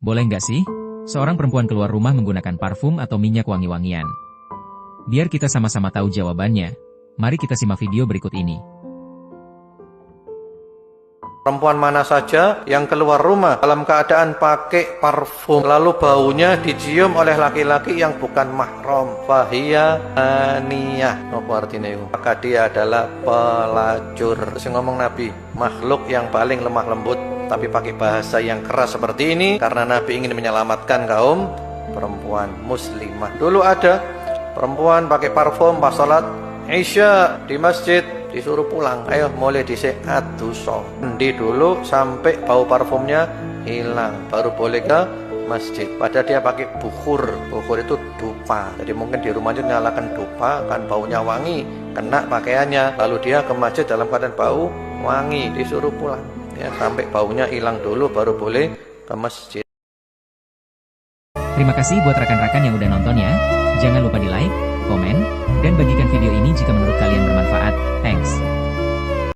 Boleh nggak sih? Seorang perempuan keluar rumah menggunakan parfum atau minyak wangi-wangian. Biar kita sama-sama tahu jawabannya, mari kita simak video berikut ini. Perempuan mana saja yang keluar rumah dalam keadaan pakai parfum lalu baunya dicium oleh laki-laki yang bukan mahram, fahiya aniyah. Apa artinya itu? Maka dia adalah pelacur. Terus ngomong Nabi, makhluk yang paling lemah lembut tapi pakai bahasa yang keras seperti ini karena Nabi ingin menyelamatkan kaum perempuan muslimah. Dulu ada perempuan pakai parfum pas salat Isya di masjid, disuruh pulang, ayo mulai dhisik aduso mandi dulu sampai bau parfumnya hilang baru boleh ke masjid. Padahal dia pakai bukhur itu dupa, jadi mungkin di rumahnya nyalakan dupa kan baunya wangi, kena pakaiannya, lalu dia ke masjid dalam keadaan bau wangi, disuruh pulang ya sampai baunya hilang dulu baru boleh ke masjid. Terima kasih buat rekan-rekan yang udah nonton ya. Jangan lupa di like, komen, dan bagikan video ini jika